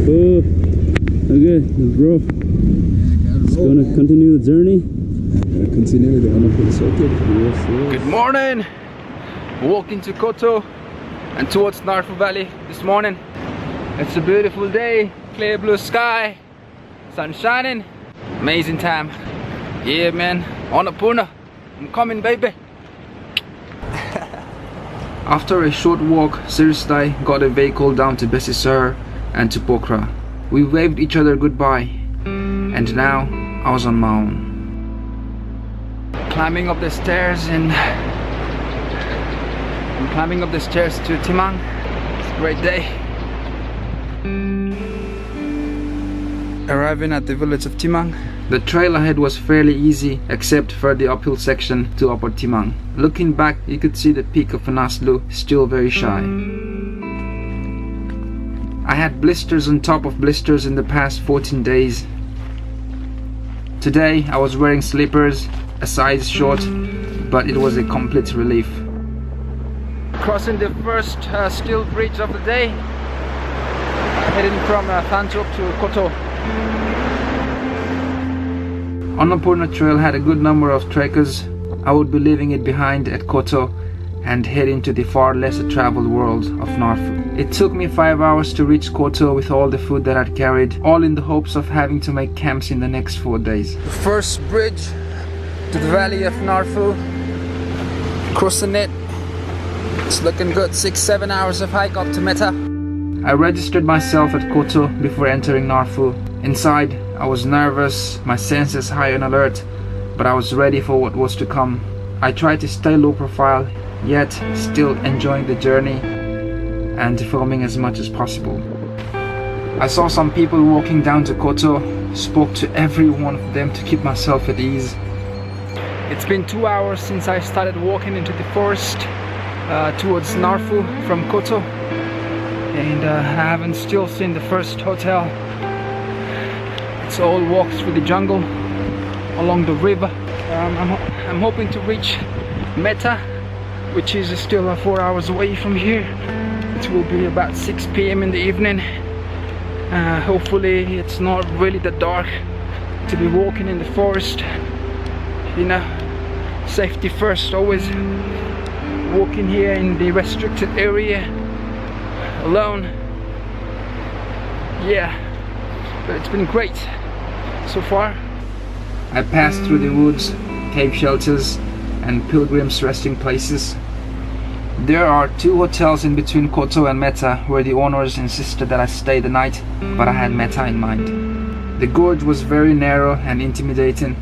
Oh, okay, bro. Just gonna continue the journey. Continue the Annapurna circuit. Yes. Good morning. Walking to Koto and towards NaarPhu Valley this morning. It's a beautiful day, clear blue sky, sun shining, amazing time. Yeah, man. Annapurna, I'm coming, baby. After a short walk, Siristai got a vehicle down to Besisar and to Pokhara. We waved each other goodbye, and now I was on my own. Climbing up the stairs and I'm climbing up the stairs to Timang. It's a great day. Arriving at the village of Timang. The trail ahead was fairly easy except for the uphill section to Upper Timang. Looking back, you could see the peak of Manaslu still very shy. I had blisters on top of blisters in the past 14 days. Today I was wearing slippers, a size short, but it was a complete relief. Crossing the first steel bridge of the day, heading from Thanchok to Koto. Annapurna trail had a good number of trekkers. I would be leaving it behind at Koto and heading to the far lesser traveled world of NaarPhu. It took me 5 hours to reach Koto with all the food that I'd carried, all in the hopes of having to make camps in the next 4 days. The first bridge to the valley of NaarPhu, crossing it. It's looking good. 6-7 hours of hike up to Meta. I registered myself at Koto before entering NaarPhu. Inside, I was nervous, my senses high on alert, but I was ready for what was to come. I tried to stay low profile, yet still enjoying the journey and filming as much as possible. I saw some people walking down to Koto, spoke to every one of them to keep myself at ease. It's been 2 hours since I started walking into the forest towards NaarPhu from Koto, and I haven't still seen the first hotel. It's all walks through the jungle, along the river. I'm hoping to reach Meta, which is still 4 hours away from here. It will be about 6 p.m. in the evening. Hopefully it's not really that dark to be walking in the forest. You know, safety first, always walking here in the restricted area alone. Yeah, but it's been great so far. I passed through the woods, cave shelters and pilgrims resting places. There are 2 hotels in between Koto and Meta where the owners insisted that I stay the night, but I had Meta in mind. The gorge was very narrow and intimidating.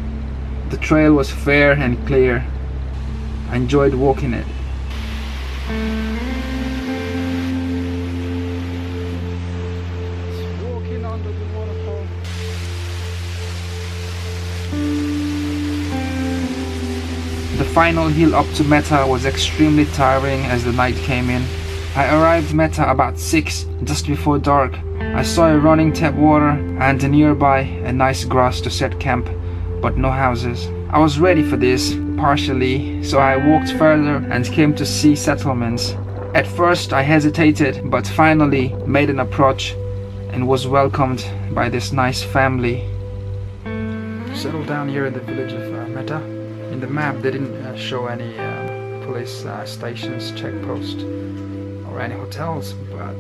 The trail was fair and clear. I enjoyed walking it. Walking under the waterfall. The final hill up to Meta was extremely tiring as the night came in. I arrived Meta about 6, just before dark. I saw a running tap water and nearby a nice grass to set camp, but no houses. I was ready for this, partially, so I walked further and came to see settlements. At first I hesitated, but finally made an approach and was welcomed by this nice family. Settled down here in the village of Meta. In the map they didn't show any police stations, checkposts or any hotels, but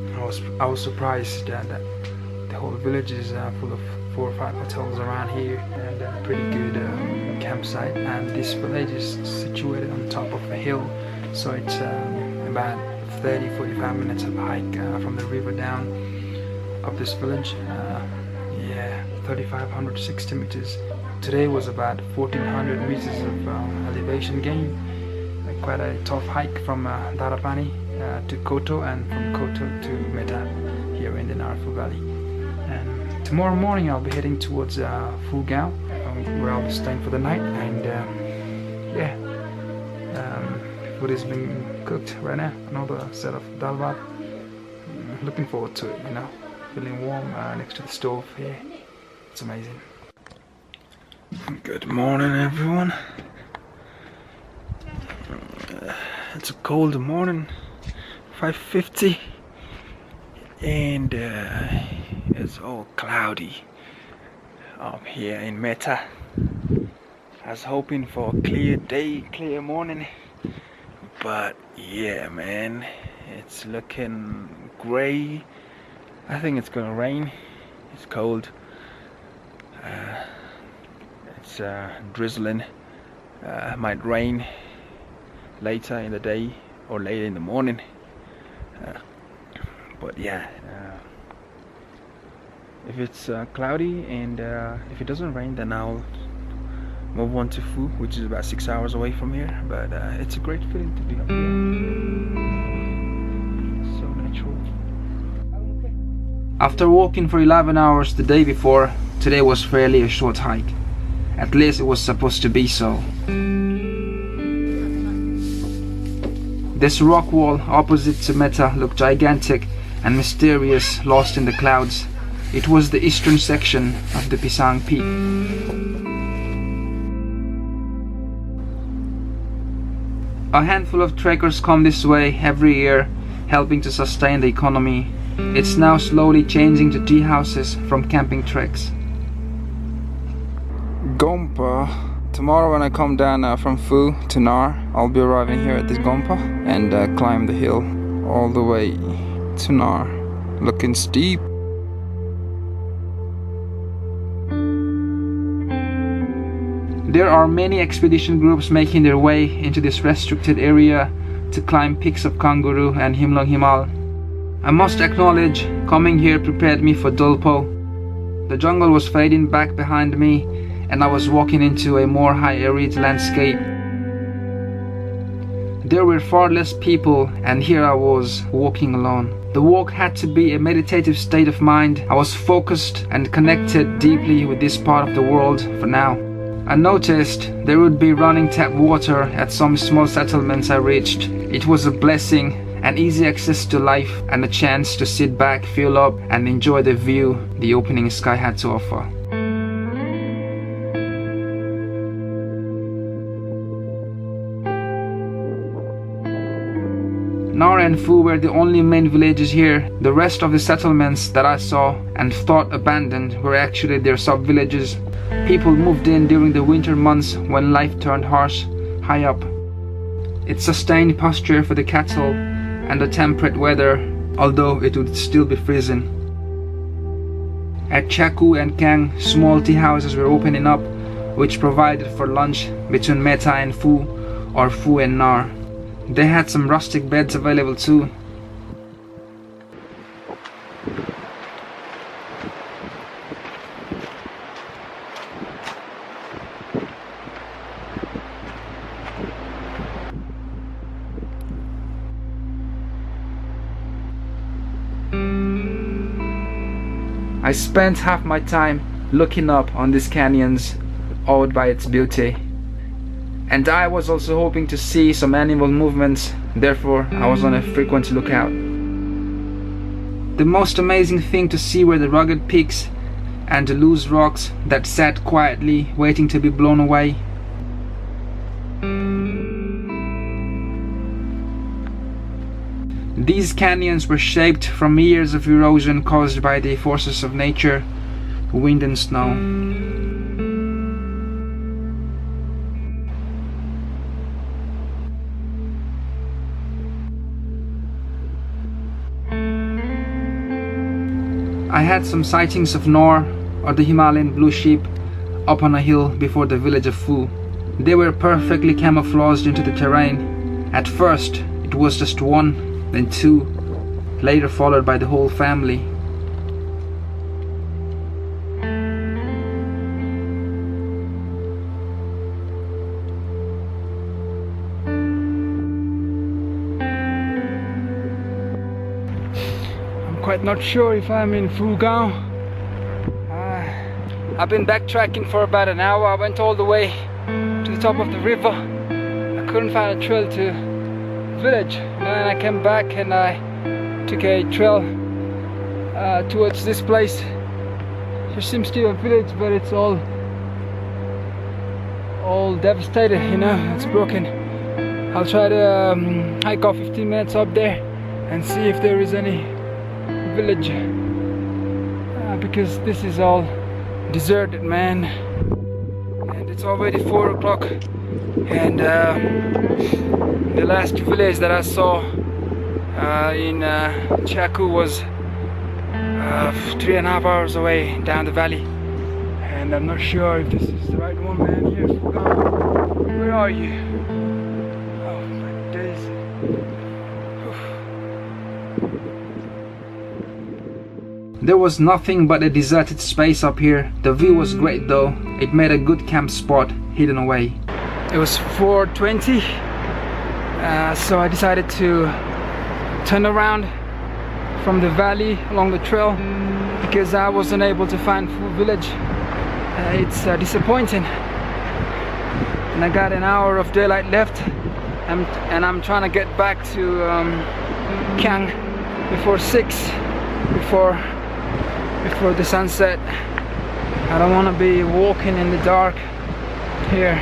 I was surprised that the whole village is full of 4 or 5 hotels around here and a pretty good campsite. And this village is situated on top of a hill, so it's about 30-45 minutes of hike from the river down of this village. Yeah, 3,560 meters. Today was about 1,400 meters of elevation gain. Quite a tough hike from Darapani to Koto and from Koto to Meta here in the NaarPhu Valley. And tomorrow morning I'll be heading towards Phugao, where I'll be staying for the night. And yeah, food is being cooked right now. Another set of dal bhat. Looking forward to it, you know. Feeling warm next to the stove here. It's amazing. Good morning, everyone. It's a cold morning, 5:50, and it's all cloudy up here in Meta. I was hoping for a clear day, clear morning, but yeah man, it's looking grey. I think it's gonna rain. It's cold. It's drizzling. Might rain later in the day or later in the morning. But yeah, if it's cloudy and if it doesn't rain, then I'll move on to Phu, which is about 6 hours away from here. But it's a great feeling to be up here. So natural. After walking for 11 hours the day before, today was fairly a short hike. At least it was supposed to be so. This rock wall opposite to Meta looked gigantic and mysterious, lost in the clouds. It was the eastern section of the Pisang Peak. A handful of trekkers come this way every year, helping to sustain the economy. It's now slowly changing to tea houses from camping treks. Gompa. Tomorrow when I come down from Phu to Nar, I'll be arriving here at this Gompa and climb the hill all the way to Nar. Looking steep. There are many expedition groups making their way into this restricted area to climb peaks of Kangguru and Himlung Himal. I must acknowledge, coming here prepared me for Dolpo. The jungle was fading back behind me and I was walking into a more high arid landscape. There were far less people and here I was walking alone. The walk had to be a meditative state of mind. I was focused and connected deeply with this part of the world for now. I noticed there would be running tap water at some small settlements I reached. It was a blessing, an easy access to life and a chance to sit back, fill up and enjoy the view the opening sky had to offer. Nar and Phu were the only main villages here. The rest of the settlements that I saw and thought abandoned were actually their sub-villages. People moved in during the winter months when life turned harsh high up. It sustained pasture for the cattle and the temperate weather, although it would still be freezing. At Chaku and Kang, small tea houses were opening up, which provided for lunch between Meta and Phu or Phu and Nar. They had some rustic beds available too. I spent half my time looking up on these canyons, awed by its beauty. And I was also hoping to see some animal movements, therefore I was on a frequent lookout. The most amazing thing to see were the rugged peaks and the loose rocks that sat quietly waiting to be blown away. These canyons were shaped from years of erosion caused by the forces of nature, wind and snow. I had some sightings of Nor, or the Himalayan blue sheep, up on a hill before the village of Phu. They were perfectly camouflaged into the terrain. At first, it was just one, then two, later followed by the whole family. I'm quite not sure if I'm in Phu Gaon. I've been backtracking for about an hour. I went all the way to the top of the river. I couldn't find a trail to village, and then I came back and I took a trail towards this place. There seems to be a village, but it's all devastated, you know, it's broken. I'll try to hike off 15 minutes up there and see if there is any village. because this is all deserted, man. And it's already 4 o'clock. And the last village that I saw in Chaku was 3.5 hours away down the valley. And I'm not sure if this is the right one, man. Here, where are you? Oh my days. There was nothing but a deserted space up here. The view was great though. It made a good camp spot hidden away. It was 4:20, so I decided to turn around from the valley along the trail because I wasn't able to find Phu village. It's disappointing. And I got an hour of daylight left, and I'm trying to get back to Kang before 6, before the sunset. I don't want to be walking in the dark here.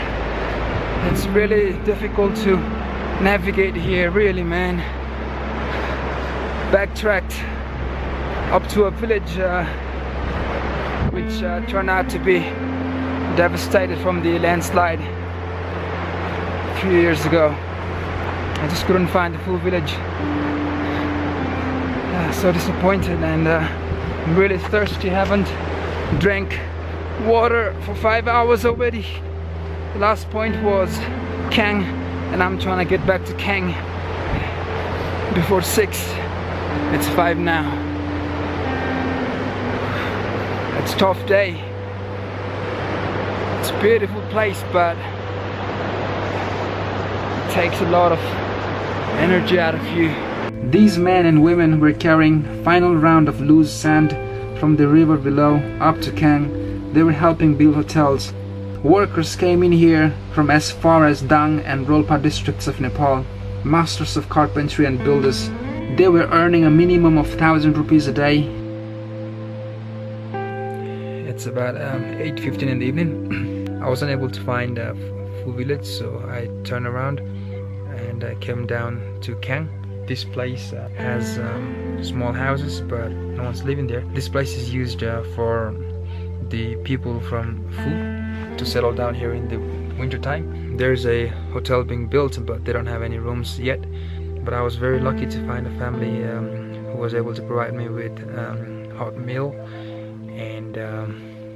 It's really difficult to navigate here, really, man. Backtracked up to a village which turned out to be devastated from the landslide a few years ago. I just couldn't find the Phu village. So disappointed, and I'm really thirsty. Haven't drank water for 5 hours already. The last point was Kang, and I'm trying to get back to Kang before 6. It's 5 now. It's a tough day. It's a beautiful place, but it takes a lot of energy out of you. These men and women were carrying final round of loose sand from the river below up to Kang. They were helping build hotels. Workers came in here from as far as Dang and Rolpa districts of Nepal, masters of carpentry and builders. They were earning a minimum of 1,000 rupees a day. It's about 8:15 in the evening. I wasn't able to find Phu village, so I turned around and I came down to Kang. This place has small houses, but no one's living there. This place is used for the people from Phu to settle down here in the winter time. There's a hotel being built, but they don't have any rooms yet. But I was very lucky to find a family who was able to provide me with hot meal, and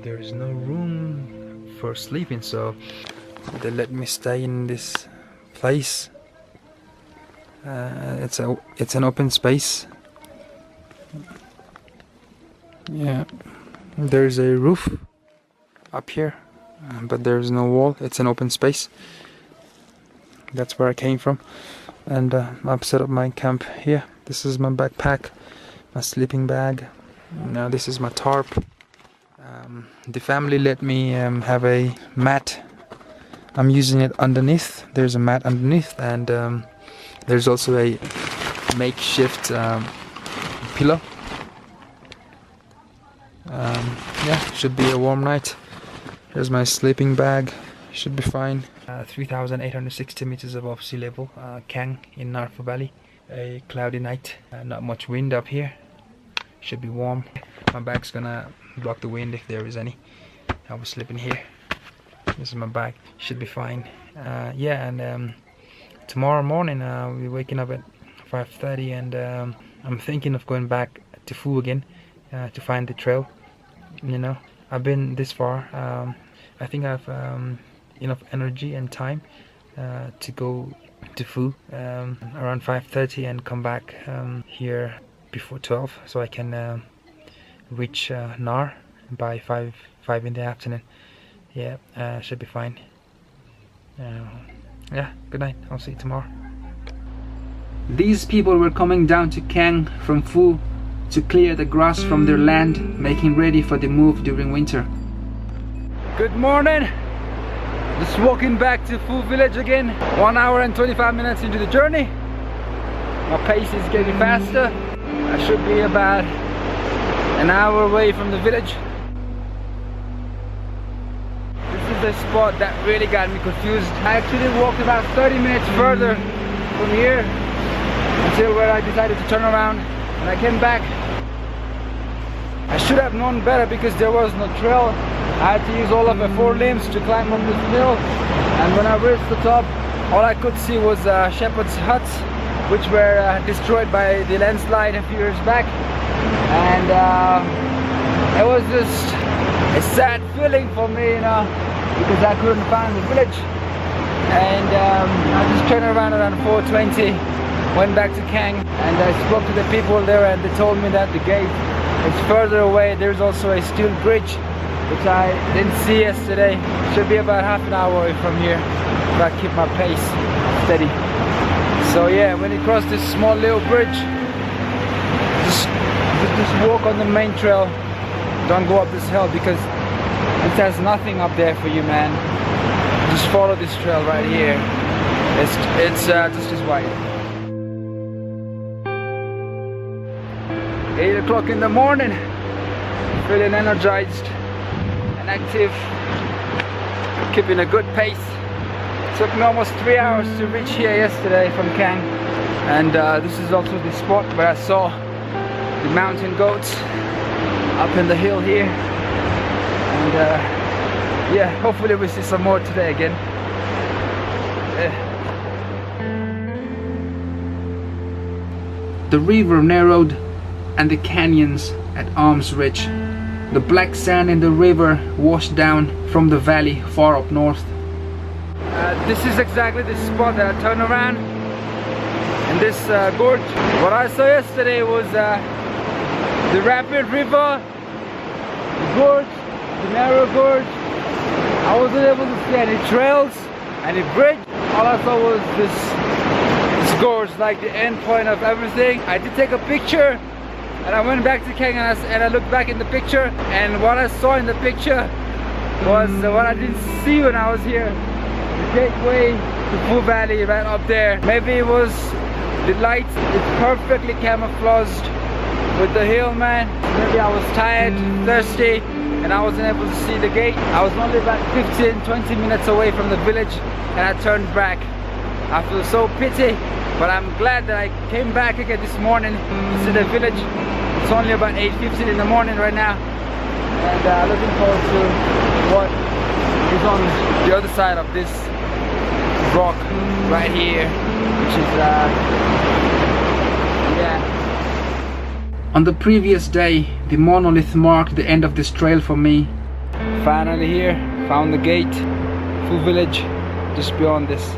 there is no room for sleeping, so they let me stay in this place. It's an open space. Yeah, there's a roof up here, but there's no wall. It's an open space. That's where I came from, and I've set up my camp here. This is my backpack, my sleeping bag. Now this is my tarp. The family let me have a mat. I'm using it underneath. There's a mat underneath, and there's also a makeshift pillow. Yeah, should be a warm night. Here's my sleeping bag. Should be fine. 3,860 meters above sea level, Kang in NaarPhu Valley. A cloudy night, not much wind up here. Should be warm. My bag's gonna block the wind if there is any. I was sleeping here. This is my bag. Should be fine. Yeah, and tomorrow morning we'll be waking up at 5:30, and I'm thinking of going back to Phu again to find the trail. You know, I've been this far. I think I've enough energy and time to go to Phu around 5:30 and come back here before 12, so I can reach Naar by 5 in the afternoon. Yeah, should be fine. Yeah, good night. I'll see you tomorrow. These people were coming down to Kang from Phu to clear the grass from their land, making ready for the move during winter. Good morning. Just walking back to Phu village again. 1 hour and 25 minutes into the journey. My pace is getting faster. I should be about an hour away from the village. This is the spot that really got me confused. I actually walked about 30 minutes further from here until where I decided to turn around, and I came back I should have known better because there was no trail. I had to use all of my forelimbs to climb up this hill, and when I reached the top, all I could see was shepherd's huts, which were destroyed by the landslide a few years back. And it was just a sad feeling for me, you know, because I couldn't find the village. And I just turned around 4:20, went back to Kang, and I spoke to the people there, and they told me that the gate is further away. There's also a steel bridge, which I didn't see yesterday. Should be about half an hour away from here if I keep my pace steady. So yeah, when you cross this small little bridge, just walk on the main trail. Don't go up this hill because it has nothing up there for you, man. Just follow this trail right here. It's just as wide. 8 o'clock in the morning, feeling energized and active, keeping a good pace. It took me almost 3 hours to reach here yesterday from Kang, and this is also the spot where I saw the mountain goats up in the hill here. And yeah, hopefully we see some more today again. The river narrowed and the canyons at arm's reach. The black sand in the river washed down from the valley far up north. This is exactly the spot that I turned around in this gorge. What I saw yesterday was the rapid river, the gorge, the narrow gorge. I wasn't able to see any trails, any bridge. All I saw was this gorge, like the end point of everything. I did take a picture, and I went back to Kang and I looked back in the picture, and what I saw in the picture was what I didn't see when I was here. The gateway to Nepal Valley right up there. Maybe it was the light. It's perfectly camouflaged with the hill, man. Maybe I was tired, thirsty, and I wasn't able to see the gate. I was only about 15-20 minutes away from the village, and I turned back. I feel so pity, but I'm glad that I came back again this morning to see the village. It's only about 8:15 in the morning right now, and looking forward to what is on the other side of this rock right here, which is yeah. On the previous day, the monolith marked the end of this trail for me. Finally here, found the gate, full village just beyond this.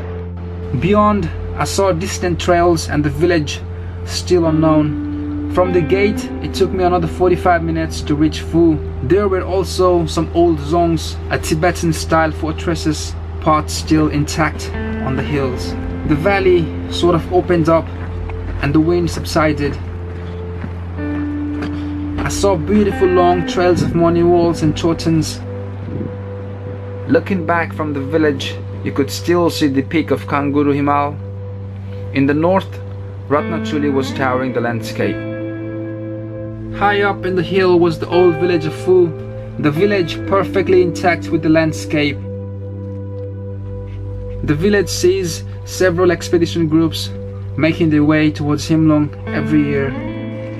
Beyond, I saw distant trails and the village still unknown. From the gate, it took me another 45 minutes to reach Phu. There were also some old zongs, a Tibetan style fortresses, parts still intact on the hills. The valley sort of opened up and the wind subsided. I saw beautiful long trails of money walls and chotans. Looking back from the village, you could still see the peak of Kangguru Himal. In the north, Ratnachuli was towering the landscape. High up in the hill was the old village of Phu, the village perfectly intact with the landscape. The village sees several expedition groups making their way towards Himlung every year.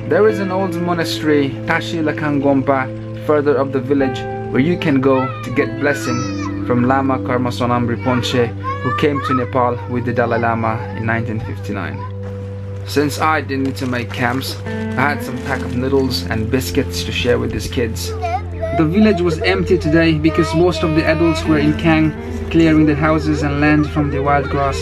There is an old monastery, Tashi Lakangompa, further up the village, where you can go to get blessing from Lama Karmasonam Rinpoche, who came to Nepal with the Dalai Lama in 1959. Since I didn't need to make camps, I had some pack of noodles and biscuits to share with his kids. The village was empty today because most of the adults were in Kang, clearing the houses and land from the wild grass.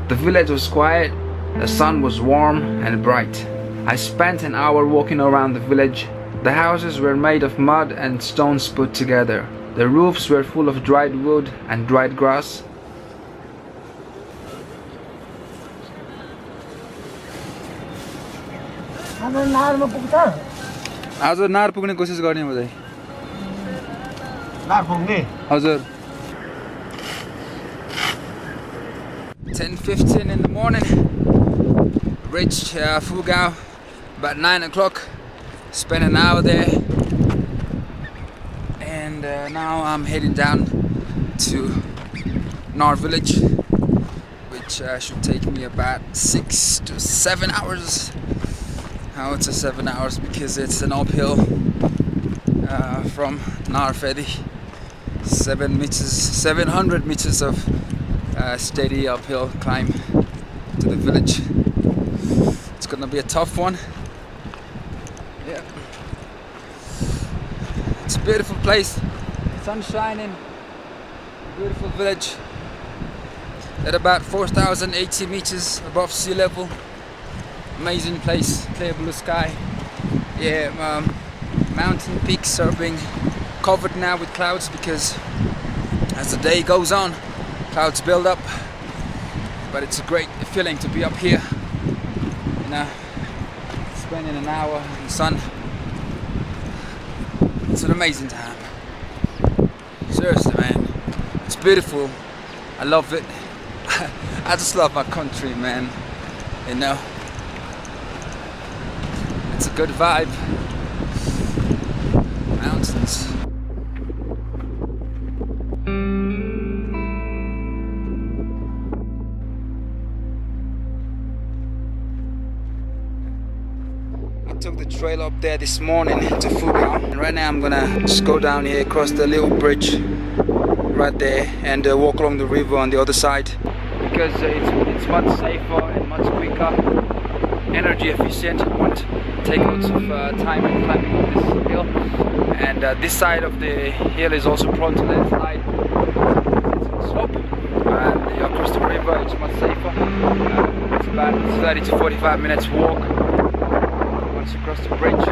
The village was quiet, the sun was warm and bright. I spent an hour walking around the village. The houses were made of mud and stones put together. The roofs were full of dried wood and dried grass. आज नार पुग्ने कोसिस गर्ने हो चाहिँ नार पुग्ने हजुर 10:15 in the morning. Reached Phu about 9 o'clock. Spent an hour there, and now I'm heading down to NaarPhu village, which should take me about 6 to 7 hours. Now it's a 7 hours because it's an uphill from NaarPhu Valley. 700 meters of steady uphill climb to the village. It's gonna be a tough one. Yeah, it's a beautiful place. Sun shining. Beautiful village at about 4,080 meters above sea level. Amazing place, clear blue sky. Yeah, mountain peaks are being covered now with clouds because as the day goes on, clouds build up. But it's a great feeling to be up here, you know, spending an hour in the sun. It's an amazing time. Seriously, man. It's beautiful. I love it. I just love my country, man. You know, it's a good vibe. Mountains. I took the trail up there this morning to Fuga, and right now I'm gonna just go down here across the little bridge right there and walk along the river on the other side because it's much safer and much quicker, energy efficient. It won't take lots of time in climbing up this hill, and this side of the hill is also prone to landslide. It's a slope, and across the river it's much safer. It's about 30 to 45 minutes walk once you cross the bridge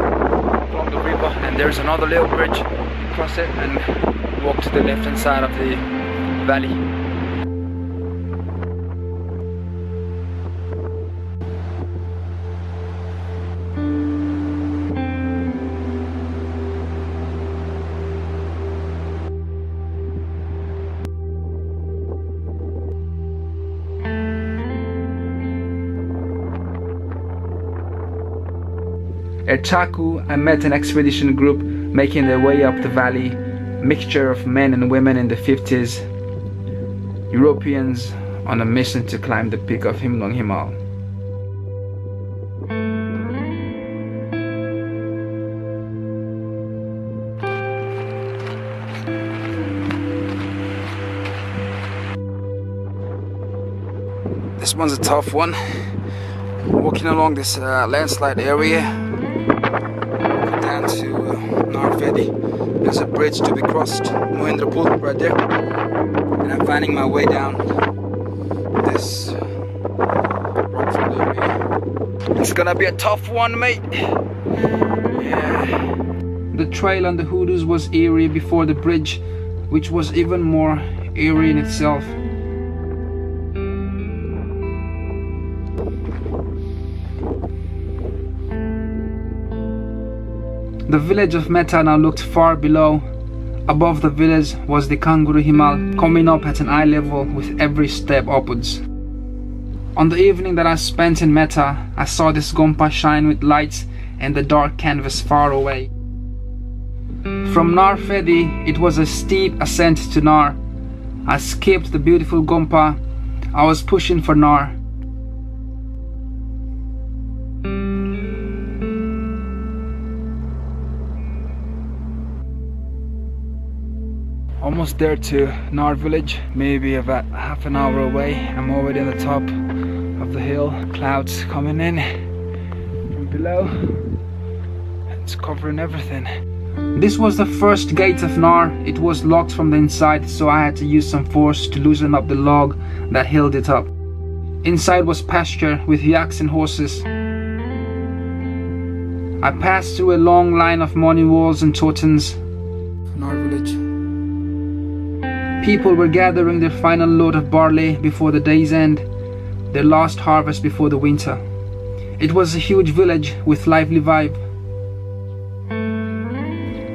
along the river, and there's another little bridge. You cross it and walk to the left hand side of the valley. At Chaku, I met an expedition group making their way up the valley. Mixture of men and women in the 50s, Europeans on a mission to climb the peak of Himlung Himal. This one's a tough one. Walking along this landslide area, down to NaarPhu Valley. There's a bridge to be crossed, Manaslu right there, and I'm finding my way down this rock from area. It's gonna be a tough one, mate. Yeah. The trail on the Hoodoos was eerie before the bridge, which was even more eerie in itself. The village of Meta now looked far below. Above the village was the Kangguru Himal, coming up at an eye level with every step upwards. On the evening that I spent in Meta, I saw this Gompa shine with lights and the dark canvas far away. From NaarPhu Valley, it was a steep ascent to Naar. I skipped the beautiful Gompa. I was pushing for Naar. Almost there to Naar village, maybe about half an hour away. I'm already on the top of the hill. Clouds coming in from below. It's covering everything. This was the first gate of Naar. It was locked from the inside, so I had to use some force to loosen up the log that held it up. Inside was pasture with yaks and horses. I passed through a long line of morning walls and totems. Naar village. People were gathering their final load of barley before the day's end, their last harvest before the winter. It was a huge village with lively vibe.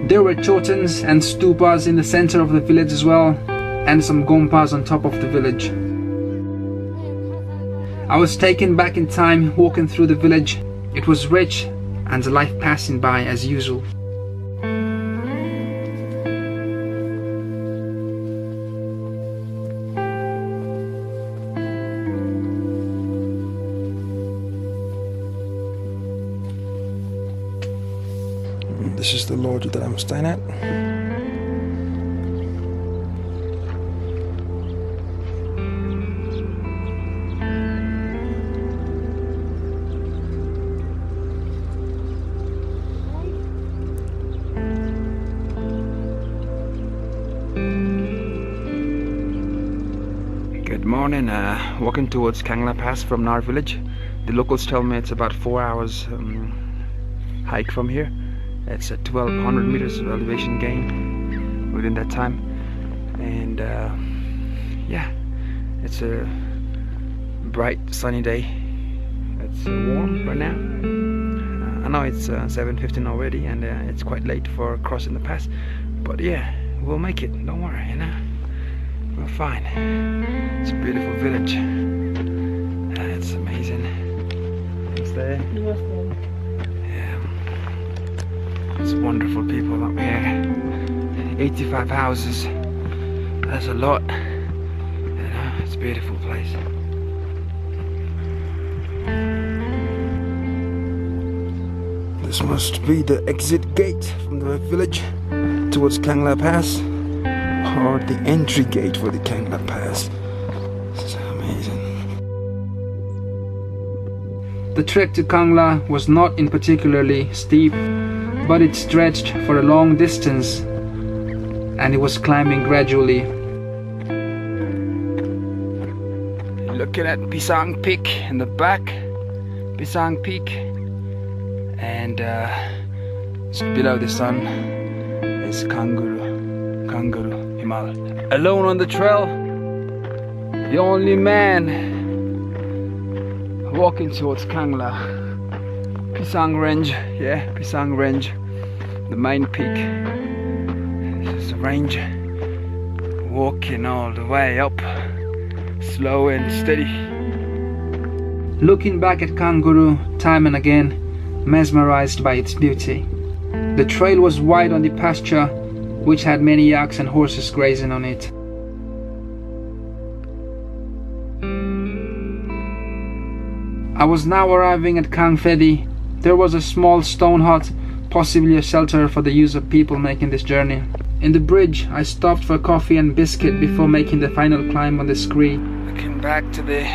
There were chotans and stupas in the center of the village as well, and some gompas on top of the village. I was taken back in time walking through the village. It was rich and life passing by as usual. This is the lodge that I'm staying at. Good morning, walking towards Kangla Pass from Naar village. The locals tell me it's about 4 hours hike from here. It's a 1200 meters of elevation gain within that time, and yeah, it's a bright sunny day. It's warm right now. I know it's 7:15 already, and it's quite late for crossing the pass, but yeah, we'll make it, don't worry, you know, we're fine. It's a beautiful village. It's amazing. It's there. It's wonderful people up here. 85 houses. That's a lot. You know, it's a beautiful place. This must be the exit gate from the village towards Kangla Pass, or the entry gate for the Kangla Pass. It's amazing. The trek to Kangla was not in particularly steep, but it stretched for a long distance, and it was climbing gradually. Looking at Pisang Peak in the back, Pisang Peak, and just below the sun is Kangguru Himal. Alone on the trail, the only man walking towards Kangla. Pisang Range, yeah, Pisang Range, the main peak. This is a range, walking all the way up, slow and steady. Looking back at Kangguru time and again, mesmerized by its beauty. The trail was wide on the pasture, which had many yaks and horses grazing on it. I was now arriving at Kang Fedi. There was a small stone hut, possibly a shelter for the use of people making this journey. In the bridge, I stopped for coffee and biscuit before making the final climb on the scree. Looking back to the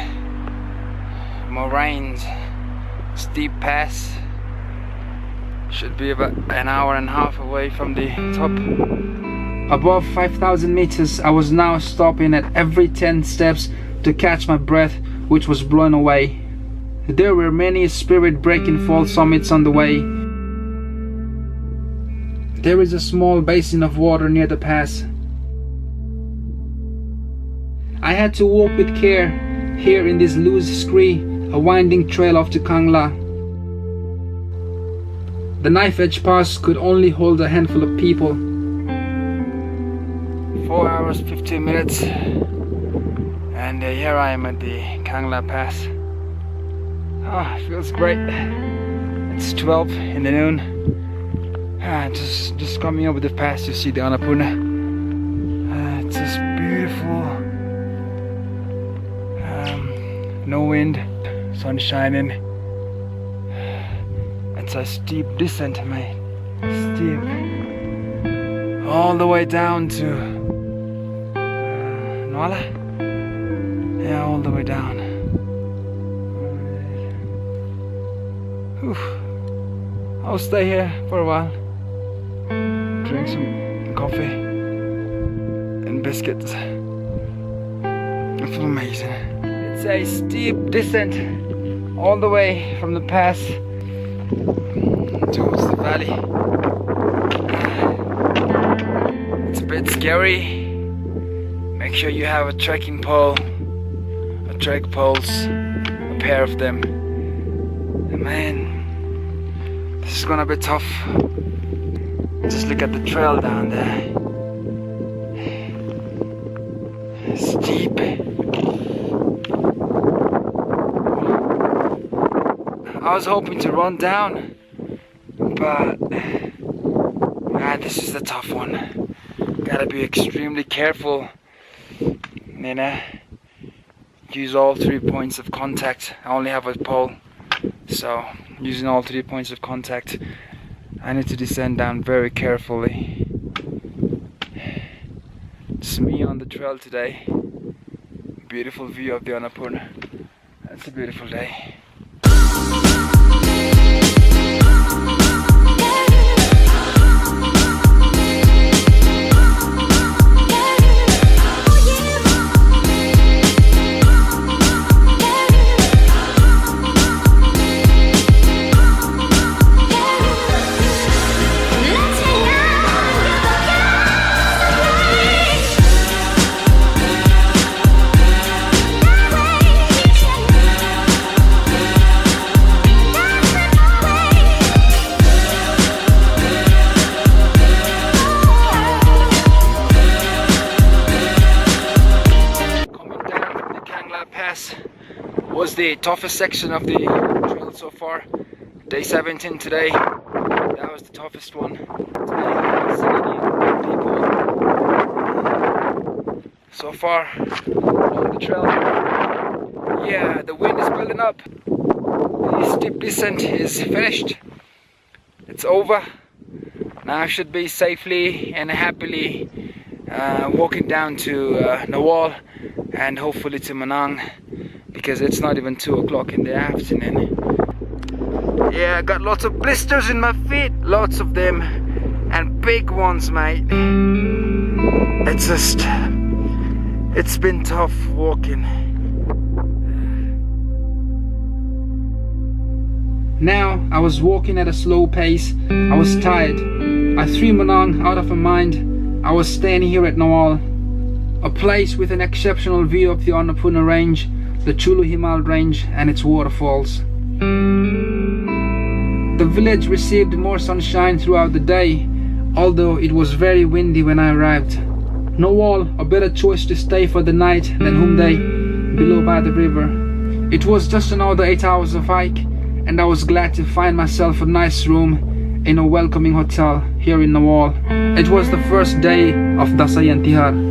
moraines, steep pass. Should be about an hour and a half away from the top. Above 5,000 meters, I was now stopping at every 10 steps to catch my breath, which was blown away. There were many spirit-breaking fall summits on the way. There is a small basin of water near the pass. I had to walk with care here in this loose scree, a winding trail off to Kangla. The knife-edge pass could only hold a handful of people. 4 hours 15 minutes, and here I am at the Kangla Pass. Ah, it feels great. It's 12 in the noon. Just coming over the pass to see the Annapurna. It's just beautiful. No wind, sun shining. It's a steep descent, mate. Steep. All the way down to Nuala. Yeah, all the way down. I'll stay here for a while, drink some coffee and biscuits. I feel amazing. It's a steep descent all the way from the pass towards the valley. It's a bit scary. Make sure you have a trekking pole, trek poles, a pair of them. Man, this is gonna be tough. Just look at the trail down there. It's steep. I was hoping to run down, but this is the tough one. Gotta be extremely careful. You know, use all 3 points of contact. I only have a pole, so using all 3 points of contact I need to descend down very carefully. It's me on the trail today. Beautiful view of the Annapurna. It's a beautiful day. Was the toughest section of the trail so far. Day 17 today. That was the toughest one. So far on the trail. Yeah, the wind is building up. The steep descent is finished. It's over. Now I should be safely and happily walking down to Nawal and hopefully to Manang, because it's not even 2 o'clock in the afternoon. Yeah, I got lots of blisters in my feet, lots of them, and big ones, mate. It's been tough walking. Now I was walking at a slow pace. I was tired. I threw Manang out of my mind. I was staying here at Nawal, a place with an exceptional view of the Annapurna range, the Chulu Himal range and its waterfalls. The village received more sunshine throughout the day, although it was very windy when I arrived. Nawal, a better choice to stay for the night than Humday, below by the river. It was just another 8 hours of hike, and I was glad to find myself a nice room in a welcoming hotel here in Nawal. It was the first day of Dasayan Tihar.